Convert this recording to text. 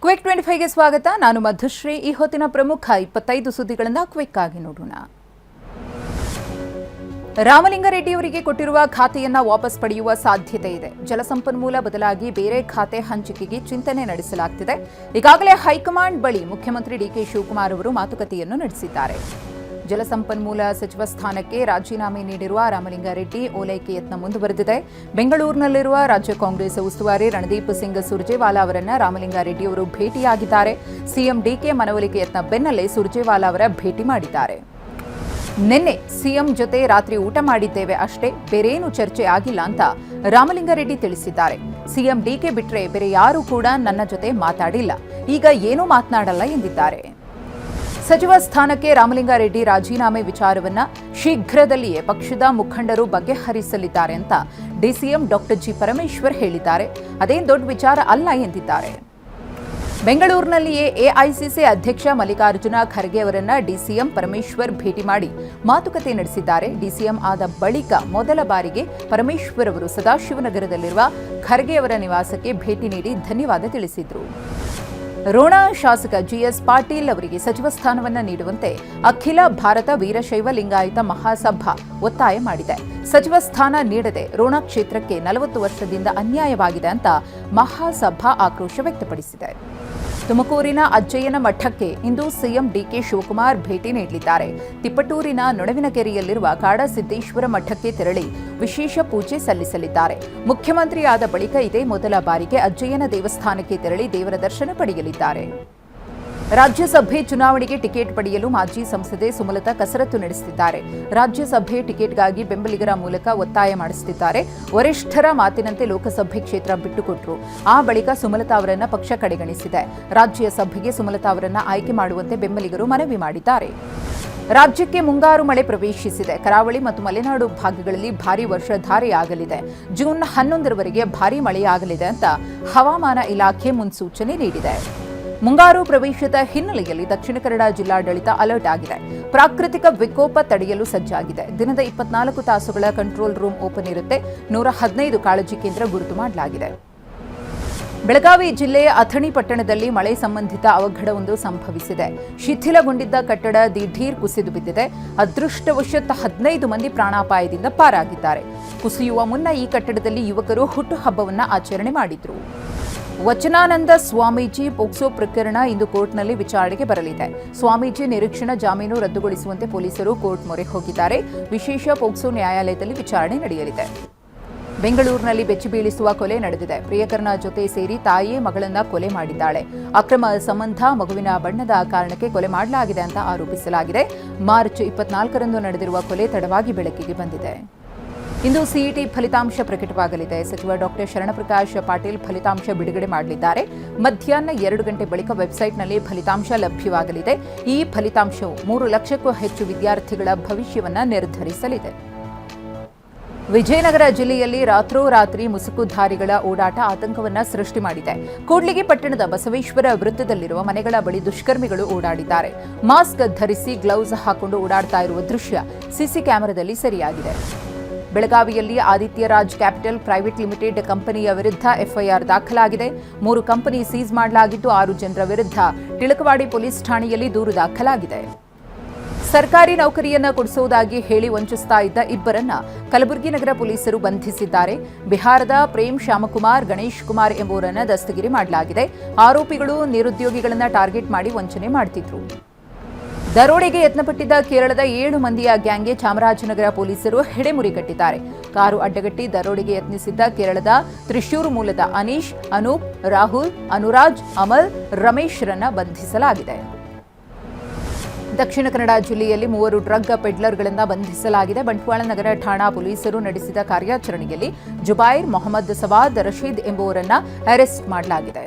Quick 25ಗೆ ಸ್ವಾಗತ. ನಾನು ಮಧುಶ್ರೀ. ಈ ಹೊತ್ತಿನ ಪ್ರಮುಖ 25 ಸುದ್ದಿಗಳನ್ನು ಕ್ವಿಕ್ ಆಗಿ ನೋಡೋಣ. ರಾಮಲಿಂಗಾರೆಡ್ಡಿಯವರಿಗೆ ಕೊಟ್ಟಿರುವ ಖಾತೆಯನ್ನು ವಾಪಸ್ ಪಡೆಯುವ ಸಾಧ್ಯತೆ ಇದೆ. ಜಲಸಂಪನ್ಮೂಲ ಬದಲಾಗಿ ಬೇರೆ ಖಾತೆ ಹಂಚಿಕೆಗೆ ಚಿಂತನೆ ನಡೆಸಲಾಗುತ್ತಿದೆ. ಈಗಾಗಲೇ ಹೈಕಮಾಂಡ್ ಬಳಿ ಮುಖ್ಯಮಂತ್ರಿ ಡಿಕೆ ಶಿವಕುಮಾರ್ ಅವರು ಮಾತುಕತೆಯನ್ನು ನಡೆಸಿದ್ದಾರೆ. ಜಲಸಂಪನ್ಮೂಲ ಸಚಿವ ಸ್ಥಾನಕ್ಕೆ ರಾಜೀನಾಮೆ ನೀಡಿರುವ ರಾಮಲಿಂಗಾರೆಡ್ಡಿ ಓಲೈಕೆ ಯತ್ನ ಮುಂದುವರೆದಿದೆ. ಬೆಂಗಳೂರಿನಲ್ಲಿರುವ ರಾಜ್ಯ ಕಾಂಗ್ರೆಸ್ ಉಸ್ತುವಾರಿ ರಣದೀಪ್ ಸಿಂಗ್ ಸುರ್ಜೇವಾಲಾ ಅವರನ್ನು ರಾಮಲಿಂಗಾರೆಡ್ಡಿ ಅವರು ಭೇಟಿಯಾಗಿದ್ದಾರೆ. ಸಿಎಂ ಡಿಕೆ ಮನವೊಲಿಕೆ ಯತ್ನ ಬೆನ್ನಲ್ಲೇ ಸುರ್ಜೇವಾಲಾ ಅವರ ಭೇಟಿ ಮಾಡಿದ್ದಾರೆ. ನಿನ್ನೆ ಸಿಎಂ ಜೊತೆ ರಾತ್ರಿ ಊಟ ಮಾಡಿದ್ದೇವೆ ಅಷ್ಟೇ, ಬೇರೇನು ಚರ್ಚೆ ಆಗಿಲ್ಲ ಅಂತ ರಾಮಲಿಂಗಾರೆಡ್ಡಿ ತಿಳಿಸಿದ್ದಾರೆ. ಸಿಎಂ ಡಿಕೆ ಬಿಟ್ರೆ ಬೇರೆ ಯಾರೂ ಕೂಡ ನನ್ನ ಜೊತೆ ಮಾತಾಡಿಲ್ಲ, ಈಗ ಏನೂ ಮಾತನಾಡಲ್ಲ ಎಂದಿದ್ದಾರೆ. ಸಚಿವ ಸ್ಥಾನಕ್ಕೆ ರಾಮಲಿಂಗಾರೆಡ್ಡಿ ರಾಜೀನಾಮೆ ವಿಚಾರವನ್ನ ಶೀಘ್ರದಲ್ಲಿಯೇ ಪಕ್ಷದ ಮುಖಂಡರು ಬಗೆಹರಿಸಲಿದ್ದಾರೆ ಅಂತ ಡಿಸಿಎಂ ಡಾಕ್ಟರ್ ಜಿ ಪರಮೇಶ್ವರ್ ಹೇಳಿದ್ದಾರೆ. ಅದೇನು ದೊಡ್ಡ ವಿಚಾರ ಅಲ್ಲ ಎಂದಿದ್ದಾರೆ. ಬೆಂಗಳೂರಿನಲ್ಲಿಯೇ ಎಐಸಿಸಿ ಅಧ್ಯಕ್ಷ ಮಲ್ಲಿಕಾರ್ಜುನ ಖರ್ಗೆ ಅವರನ್ನ ಡಿಸಿಎಂ ಪರಮೇಶ್ವರ್ ಭೇಟಿ ಮಾಡಿ ಮಾತುಕತೆ ನಡೆಸಿದ್ದಾರೆ. ಡಿಸಿಎಂ ಆದ ಬಳಿಕ ಮೊದಲ ಬಾರಿಗೆ ಪರಮೇಶ್ವರ್ ಅವರು ಸದಾಶಿವನಗರದಲ್ಲಿರುವ ಖರ್ಗೆ ಅವರ ನಿವಾಸಕ್ಕೆ ಭೇಟಿ ನೀಡಿ ಧನ್ಯವಾದ ತಿಳಿಸಿದರು. ರೋಣ ಶಾಸಕ ಜಿಎಸ್ ಪಾಟೀಲ್ ಅವರಿಗೆ ಸಚಿವ ಸ್ಥಾನವನ್ನು ನೀಡುವಂತೆ ಅಖಿಲ ಭಾರತ ವೀರಶೈವ ಲಿಂಗಾಯತ ಮಹಾಸಭಾ ಒತ್ತಾಯ ಮಾಡಿದೆ. ಸಚಿವ ಸ್ಥಾನ ನೀಡದೆ ರೋಣ ಕ್ಷೇತ್ರಕ್ಕೆ 40 ವರ್ಷದಿಂದ ಅನ್ಯಾಯವಾಗಿದೆ ಅಂತ ಮಹಾಸಭಾ ಆಕ್ರೋಶ ವ್ಯಕ್ತಪಡಿಸಿದೆ. ತುಮಕೂರಿನ ಅಜ್ಜಯ್ಯನ ಮಠಕ್ಕೆ ಇಂದು ಸಿಎಂ ಡಿಕೆ ಶಿವಕುಮಾರ್ ಭೇಟಿ ನೀಡಲಿದ್ದಾರೆ. ತಿಪ್ಪಟೂರಿನ ನೊಣವಿನಕೆರೆಯಲ್ಲಿರುವ ಕಾಡಸಿದ್ದೇಶ್ವರ ಮಠಕ್ಕೆ ತೆರಳಿ ವಿಶೇಷ ಪೂಜೆ ಸಲ್ಲಿಸಲಿದ್ದಾರೆ. ಮುಖ್ಯಮಂತ್ರಿಯಾದ ಬಳಿಕ ಇದೇ ಮೊದಲ ಬಾರಿಗೆ ಅಜ್ಜಯ್ಯನ ದೇವಸ್ಥಾನಕ್ಕೆ ತೆರಳಿ ದೇವರ ದರ್ಶನ ಪಡೆಯಲಿದ್ದಾರೆ. ರಾಜ್ಯಸಭೆ ಚುನಾವಣೆಗೆ ಟಿಕೆಟ್ ಪಡೆಯಲು ಮಾಜಿ ಸಂಸದೆ ಸುಮಲತಾ ಕಸರತ್ತು ನಡೆಸುತ್ತಿದ್ದಾರೆ. ರಾಜ್ಯಸಭೆ ಟಿಕೆಟ್ಗಾಗಿ ಬೆಂಬಲಿಗರ ಮೂಲಕ ಒತ್ತಾಯ ಮಾಡಿಸುತ್ತಿದ್ದಾರೆ. ವರಿಷ್ಠರ ಮಾತಿನಂತೆ ಲೋಕಸಭೆ ಕ್ಷೇತ್ರ ಬಿಟ್ಟುಕೊಟ್ಟರು. ಆ ಬಳಿಕ ಸುಮಲತಾ ಅವರನ್ನ ಪಕ್ಷ ಕಡೆಗಣಿಸಿದೆ. ರಾಜ್ಯಸಭೆಗೆ ಸುಮಲತಾ ಅವರನ್ನ ಆಯ್ಕೆ ಮಾಡುವಂತೆ ಬೆಂಬಲಿಗರು ಮನವಿ ಮಾಡಿದ್ದಾರೆ. ರಾಜ್ಯಕ್ಕೆ ಮುಂಗಾರು ಮಳೆ ಪ್ರವೇಶಿಸಿದೆ. ಕರಾವಳಿ ಮತ್ತು ಮಲೆನಾಡು ಭಾಗಗಳಲ್ಲಿ ಭಾರೀ ವರ್ಷಧಾರೆಯಾಗಲಿದೆ. ಜೂನ್ 11ರವರೆಗೆ ಭಾರೀ ಮಳೆಯಾಗಲಿದೆ ಅಂತ ಹವಾಮಾನ ಇಲಾಖೆ ಮುನ್ಸೂಚನೆ ನೀಡಿದೆ. ಮುಂಗಾರು ಪ್ರವೇಶದ ಹಿನ್ನೆಲೆಯಲ್ಲಿ ದಕ್ಷಿಣ ಕನ್ನಡ ಜಿಲ್ಲಾಡಳಿತ ಅಲರ್ಟ್ ಆಗಿದೆ. ಪ್ರಾಕೃತಿಕ ವಿಕೋಪ ತಡೆಯಲು ಸಜ್ಜಾಗಿದೆ. ದಿನದ 24 ತಾಸುಗಳ ಕಂಟ್ರೋಲ್ ರೂಮ್ ಓಪನ್ ಇರುತ್ತೆ. 115 ಕಾಳಜಿ ಕೇಂದ್ರ ಗುರುತು ಮಾಡಲಾಗಿದೆ. ಬೆಳಗಾವಿ ಜಿಲ್ಲೆಯ ಅಥಣಿ ಪಟ್ಟಣದಲ್ಲಿ ಮಳೆ ಸಂಬಂಧಿತ ಅವಘಡವೊಂದು ಸಂಭವಿಸಿದೆ. ಶಿಥಿಲಗೊಂಡಿದ್ದ ಕಟ್ಟಡ ದಿಢೀರ್ ಕುಸಿದು ಬಿದ್ದಿದೆ. ಅದೃಷ್ಟವಶಾತ್ 15 ಮಂದಿ ಪ್ರಾಣಾಪಾಯದಿಂದ ಪಾರಾಗಿದ್ದಾರೆ. ಕುಸಿಯುವ ಮುನ್ನ ಈ ಕಟ್ಟಡದಲ್ಲಿ ಯುವಕರು ಹುಟ್ಟುಹಬ್ಬವನ್ನು ಆಚರಣೆ ಮಾಡಿದ್ರು. ವಚನಾನಂದ ಸ್ವಾಮೀಜಿ ಪೋಕ್ಸೋ ಪ್ರಕರಣ ಇಂದು ಕೋರ್ಟ್ನಲ್ಲಿ ವಿಚಾರಣೆಗೆ ಬರಲಿದೆ. ಸ್ವಾಮೀಜಿ ನಿರೀಕ್ಷಣಾ ಜಾಮೀನು ರದ್ದುಗೊಳಿಸುವಂತೆ ಪೊಲೀಸರು ಕೋರ್ಟ್ ಮೊರೆ ಹೋಗಿದ್ದಾರೆ. ವಿಶೇಷ ಪೋಕ್ಸೋ ನ್ಯಾಯಾಲಯದಲ್ಲಿ ವಿಚಾರಣೆ ನಡೆಯಲಿದೆ. ಬೆಂಗಳೂರಿನಲ್ಲಿ ಬೆಚ್ಚಿ ಬೀಳಿಸುವ ಕೊಲೆ ನಡೆದಿದೆ. ಪ್ರಿಯಕರನ ಜೊತೆ ಸೇರಿ ತಾಯಿಯೇ ಮಗಳನ್ನ ಕೊಲೆ ಮಾಡಿದ್ದಾಳೆ. ಅಕ್ರಮ ಸಂಬಂಧ, ಮಗುವಿನ ಬಣ್ಣದ ಕಾರಣಕ್ಕೆ ಕೊಲೆ ಮಾಡಲಾಗಿದೆ ಅಂತ ಆರೋಪಿಸಲಾಗಿದೆ. ಮಾರ್ಚ್ 24ರಂದು ನಡೆದಿರುವ ಕೊಲೆ ತಡವಾಗಿ ಬೆಳಕಿಗೆ ಬಂದಿದೆ. ಇಂದು ಸಿಇಟಿ ಫಲಿತಾಂಶ ಪ್ರಕಟವಾಗಲಿದೆ. ಸಚಿವ ಡಾಕ್ಟರ್ ಶರಣಪ್ರಕಾಶ್ ಪಾಟೀಲ್ ಫಲಿತಾಂಶ ಬಿಡುಗಡೆ ಮಾಡಲಿದ್ದಾರೆ. ಮಧ್ಯಾಹ್ನ 2 ಗಂಟೆ ಬಳಿಕ ವೆಬ್ಸೈಟ್ನಲ್ಲಿ ಫಲಿತಾಂಶ ಲಭ್ಯವಾಗಲಿದೆ. ಈ ಫಲಿತಾಂಶವು 3 ಲಕ್ಷಕ್ಕೂ ಹೆಚ್ಚು ವಿದ್ಯಾರ್ಥಿಗಳ ಭವಿಷ್ಯವನ್ನು ನಿರ್ಧರಿಸಲಿದೆ. ವಿಜಯನಗರ ಜಿಲ್ಲೆಯಲ್ಲಿ ರಾತ್ರೋರಾತ್ರಿ ಮುಸುಕುಧಾರಿಗಳ ಓಡಾಟ ಆತಂಕವನ್ನ ಸೃಷ್ಟಿ ಮಾಡಿದೆ. ಕೂಡ್ಲಿಗಿ ಪಟ್ಟಣದ ಬಸವೇಶ್ವರ ವೃತ್ತದಲ್ಲಿರುವ ಮನೆಗಳ ಬಳಿ ದುಷ್ಕರ್ಮಿಗಳು ಓಡಾಡಿದ್ದಾರೆ. ಮಾಸ್ಕ್ ಧರಿಸಿ ಗ್ಲೌಸ್ ಹಾಕೊಂಡು ಓಡಾಡ್ತಾ ಇರುವ ದೃಶ್ಯ ಸಿಸಿ ಕ್ಯಾಮೆರಾದಲ್ಲಿ ಸೆರೆಯಾಗಿದೆ. ಬೆಳಗಾವಿಯಲ್ಲಿ Aditya Raj capital private limited ಕಂಪನಿಯ ವಿರುದ್ಧ ಎಫ್ಐಆರ್ ದಾಖಲಾಗಿದೆ. 3 ಕಂಪನಿ ಸೀಸ್ ಮಾಡಲಾಗಿದ್ದು 6 ಜನರ ವಿರುದ್ಧ ಟಿಳಕವಾಡಿ ಪೊಲೀಸ್ ಠಾಣೆಯಲ್ಲಿ ದೂರು ದಾಖಲಾಗಿದೆ. ಸರ್ಕಾರಿ ನೌಕರಿಯನ್ನ ಕೊಡಿಸುವುದಾಗಿ ಹೇಳಿ ವಂಚಿಸ್ತಾ ಇದ್ದ ಇಬ್ಬರನ್ನ ಕಲಬುರಗಿ ನಗರ ಪೊಲೀಸರು ಬಂಧಿಸಿದ್ದಾರೆ. ಬಿಹಾರದ ಪ್ರೇಮ್ ಶ್ಯಾಮಕುಮಾರ್, ಗಣೇಶ್ ಕುಮಾರ್ ಎಂಬುವರನ್ನ ದಸ್ತಗಿರಿ ಮಾಡಲಾಗಿದೆ. ಆರೋಪಿಗಳು ನಿರುದ್ಯೋಗಿಗಳನ್ನ ಟಾರ್ಗೆಟ್ ಮಾಡಿ ವಂಚನೆ ಮಾಡುತ್ತಿದ್ರು. ದರೋಡೆಗೆ ಯತ್ನಪಟ್ಟಿದ್ದ ಕೇರಳದ 7 ಮಂದಿಯ ಗ್ಯಾಂಗ್ಗೆ ಚಾಮರಾಜನಗರ ಪೊಲೀಸರು ಹೆಡೆಮುರಿ ಕಟ್ಟಿದ್ದಾರೆ. ಕಾರು ಅಡ್ಡಗಟ್ಟಿ ದರೋಡೆಗೆ ಯತ್ನಿಸಿದ್ದ ಕೇರಳದ ತ್ರಿಶೂರು ಮೂಲದ ಅನೀಶ್, ಅನೂಪ್, ರಾಹುಲ್, ಅನುರಾಜ್, ಅಮಲ್, ರಮೇಶ್ರನ್ನ ಬಂಧಿಸಲಾಗಿದೆ. ದಕ್ಷಿಣ ಕನ್ನಡ ಜಿಲ್ಲೆಯಲ್ಲಿ 3 ಡ್ರಗ್ ಪೆಡ್ಲರ್ಗಳನ್ನು ಬಂಧಿಸಲಾಗಿದೆ. ಬಂಟ್ವಾಳ ನಗರ ಠಾಣಾ ಪೊಲೀಸರು ನಡೆಸಿದ ಕಾರ್ಯಾಚರಣೆಯಲ್ಲಿ ಜುಬೈರ್, ಮೊಹಮ್ಮದ್ ಸವಾದ್, ರಶೀದ್ ಎಂಬುವರನ್ನ ಅರೆಸ್ಟ್ ಮಾಡಲಾಗಿದೆ.